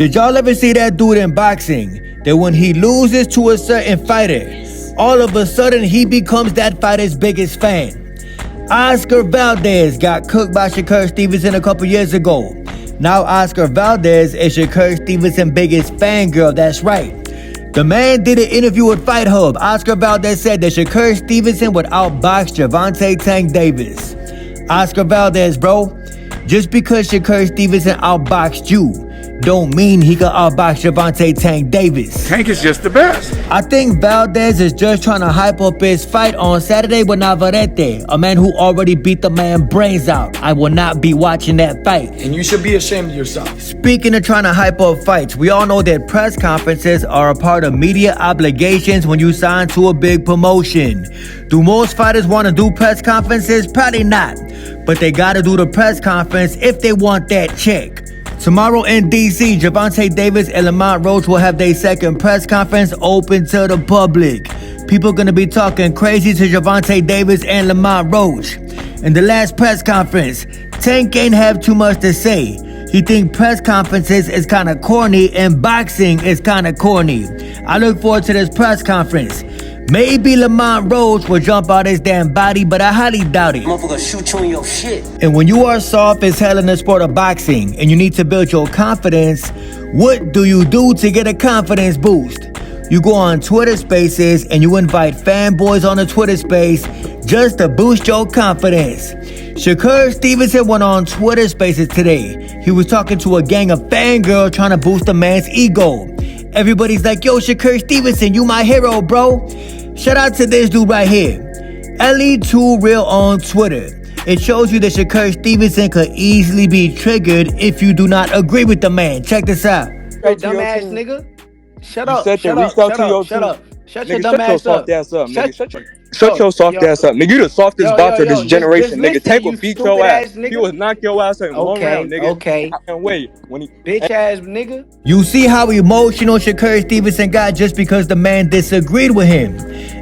Did y'all ever see that dude in boxing? That when he loses to a certain fighter, all of a sudden he becomes that fighter's biggest fan. Oscar Valdez got cooked by Shakur Stevenson a couple years ago. Now Oscar Valdez is Shakur Stevenson's biggest fangirl, that's right. The man did an interview with Fight Hub. Oscar Valdez said that Shakur Stevenson would outbox Gervonta Davis. Oscar Valdez, bro, just because Shakur Stevenson outboxed you, don't mean he could outbox Gervonta Davis. Tank is just the best. I think Valdez is just trying to hype up his fight on Saturday with Navarrete, a man who already beat the man brains out. I will not be watching that fight. And you should be ashamed of yourself. Speaking of trying to hype up fights, we all know that press conferences are a part of media obligations when you sign to a big promotion. Do most fighters want to do press conferences? Probably not. But they gotta do the press conference if they want that check. Tomorrow in DC, Gervonta Davis and Lamont Roach will have their second press conference open to the public. People gonna be talking crazy to Gervonta Davis and Lamont Roach. In the last press conference, Tank ain't have too much to say. He think press conferences is kinda corny and boxing is kinda corny. I look forward to this press conference. Maybe Lamont Roach will jump out his damn body, but I highly doubt it. Motherfucker shoot you in your shit. And when you are soft as hell in the sport of boxing and you need to build your confidence, what do you do to get a confidence boost? You go on Twitter Spaces and you invite fanboys on the Twitter Space just to boost your confidence. Shakur Stevenson went on Twitter Spaces today. He was talking to a gang of fangirls trying to boost a man's ego. Everybody's like, yo, Shakur Stevenson, you my hero, bro. Shout out to this dude right here, LE2Real on Twitter. It shows you that Shakur Stevenson could easily be triggered if you do not agree with the man. Check this out. Hey, dumbass nigga. Shut up. Shut your dumb ass up. Shut your soft ass up. Nigga, you the softest boxer of this generation, nigga. Tank will beat your ass. He will knock your ass out in one round, nigga. Okay. I can't wait. When he Bitch ass nigga. You see how emotional Shakur Stevenson got just because the man disagreed with him.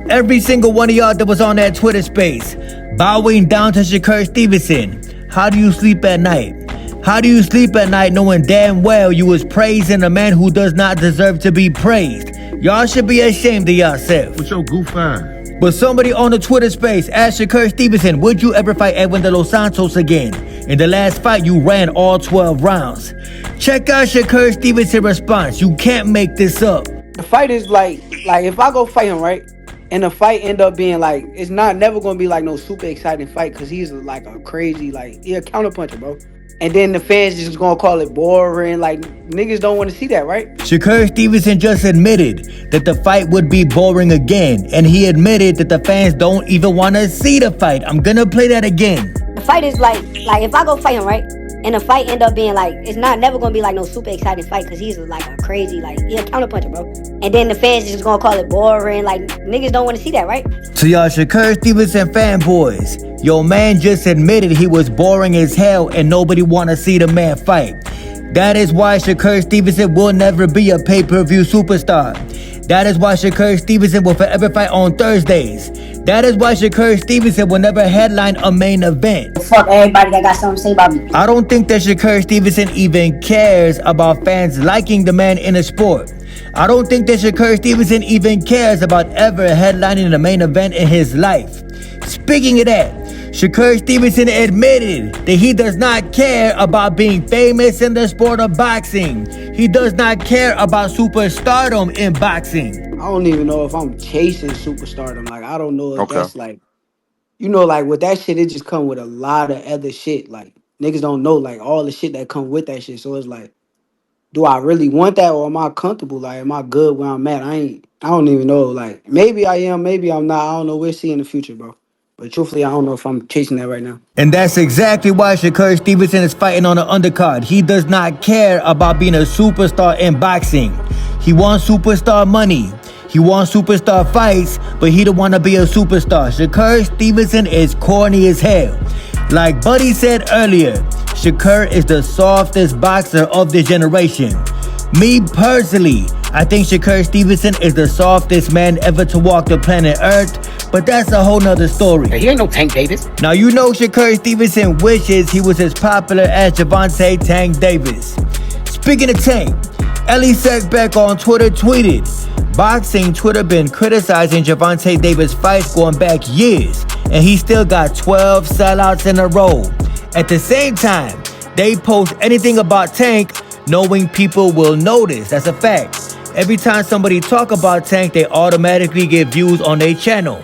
Every single one of y'all that was on that Twitter space bowing down to Shakur Stevenson. How do you sleep at night? How do you sleep at night knowing damn well you was praising a man who does not deserve to be praised? Y'all should be ashamed of yourself. What's your goof on? But somebody on the Twitter space asked Shakur Stevenson, would you ever fight Edwin de los Santos again? In the last fight, you ran all 12 rounds. Check out Shakur Stevenson's response. You can't make this up. The fight is like if I go fight him, right? And the fight end up being like, it's never gonna be like no super exciting fight because he's like a crazy, he a counterpuncher, bro. And then the fans just gonna call it boring. Like, niggas don't want to see that, right? Shakur Stevenson just admitted that the fight would be boring again. And he admitted that the fans don't even want to see the fight. I'm gonna play that again. The fight is like if I go fight him, right? And the fight end up being like, it's never gonna be like no super exciting fight because he's like a crazy, he a counterpuncher, bro. And then the fans just gonna call it boring. Like, niggas don't want to see that, right? To y'all Shakur Stevenson fanboys, your man just admitted he was boring as hell and nobody wanna see the man fight. That is why Shakur Stevenson will never be a pay-per-view superstar. That is why Shakur Stevenson will forever fight on Thursdays. That is why Shakur Stevenson will never headline a main event. Fuck everybody that got something to say about me. I don't think that Shakur Stevenson even cares about fans liking the man in the sport. I don't think that Shakur Stevenson even cares about ever headlining the main event in his life. Speaking of that, Shakur Stevenson admitted that he does not care about being famous in the sport of boxing. He does not care about superstardom in boxing. I don't even know if I'm chasing superstardom. Like, I don't know if that's like, with that shit, it just come with a lot of other shit. Like, niggas don't know, all the shit that come with that shit. So it's like, do I really want that or am I comfortable? Like, am I good where I'm at? I don't even know. Like, maybe I am, maybe I'm not. I don't know. We'll see in the future, bro. But truthfully, I don't know if I'm chasing that right now. And that's exactly why Shakur Stevenson is fighting on the undercard. He does not care about being a superstar in boxing. He wants superstar money. He wants superstar fights, but he don't want to be a superstar. Shakur Stevenson is corny as hell. Like Buddy said earlier, Shakur is the softest boxer of this generation. Me personally, I think Shakur Stevenson is the softest man ever to walk the planet Earth, but that's a whole nother story. He ain't no Tank Davis. Now you know Shakur Stevenson wishes he was as popular as Gervonta Davis. Speaking of Tank, Ellie Sekbeck on Twitter tweeted, boxing Twitter been criticizing Gervonta Davis fights going back years, and he still got 12 sellouts in a row. At the same time, they post anything about Tank knowing people will notice. That's a fact. Every time somebody talk about Tank, they automatically get views on their channel.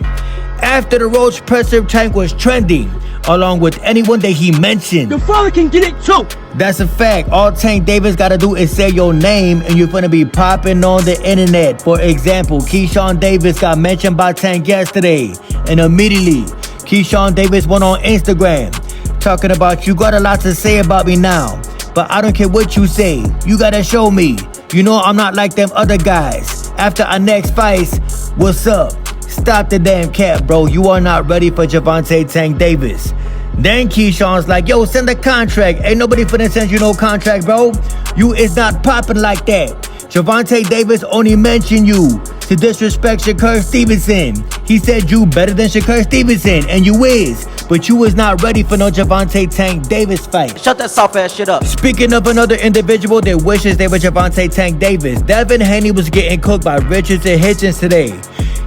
After the Roach presser, Tank was trending, along with anyone that he mentioned. Your father can get it too. That's a fact. All Tank Davis gotta do is say your name and you're gonna be popping on the internet. For example, Keyshawn Davis got mentioned by Tank yesterday, and immediately Keyshawn Davis went on Instagram talking about, you got a lot to say about me now, but I don't care what you say, you gotta show me. You know I'm not like them other guys. After our next fights, what's up? Stop the damn cap, bro. You are not ready for Gervonta Tank Davis. Then Keyshawn's like, yo, send a contract. Ain't nobody finna send you no contract, bro. You is not popping like that. Gervonta Davis only mentioned you to disrespect Shakur Stevenson. He said you better than Shakur Stevenson, and you is. But you was not ready for no Gervonta Tank Davis fight. Shut that soft ass shit up. Speaking of another individual that wishes they were Gervonta Tank Davis, Devin Haney was getting cooked by Hitchins and Hitchins today.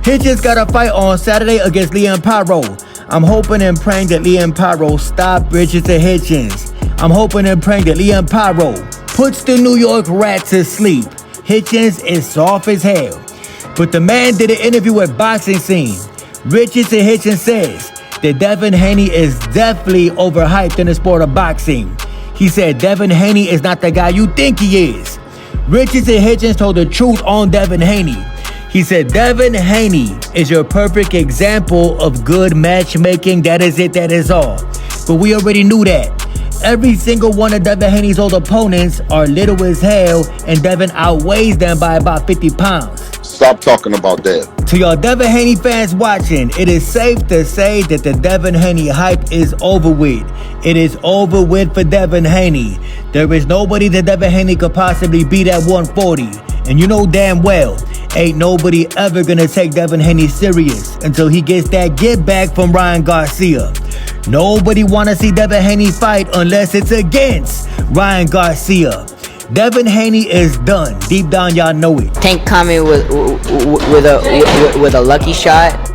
Hitchins got a fight on Saturday against Liam Pyro. I'm hoping and praying that Liam Pyro stop Hitchins and Hitchins. I'm hoping and praying that Liam Pyro puts the New York rat to sleep. Hitchins is soft as hell. But the man did an interview with Boxing Scene. Hitchins and Hitchins says that Devin Haney is definitely overhyped in the sport of boxing. He said Devin Haney is not the guy you think he is. Hitchins and Hitchins told the truth on Devin Haney. He said Devin Haney is your perfect example of good matchmaking. That is it, that is all. But we already knew that. Every single one of Devin Haney's old opponents are little as hell, and Devin outweighs them by about 50 pounds. Stop talking about that. To y'all Devin Haney fans watching, it is safe to say that the Devin Haney hype is over with. It is over with for Devin Haney. There is nobody that Devin Haney could possibly beat at 140. And you know damn well, ain't nobody ever gonna take Devin Haney serious until he gets that get back from Ryan Garcia. Nobody wanna see Devin Haney fight unless it's against Ryan Garcia. Devin Haney is done. Deep down, y'all know it. Tank coming with a lucky shot.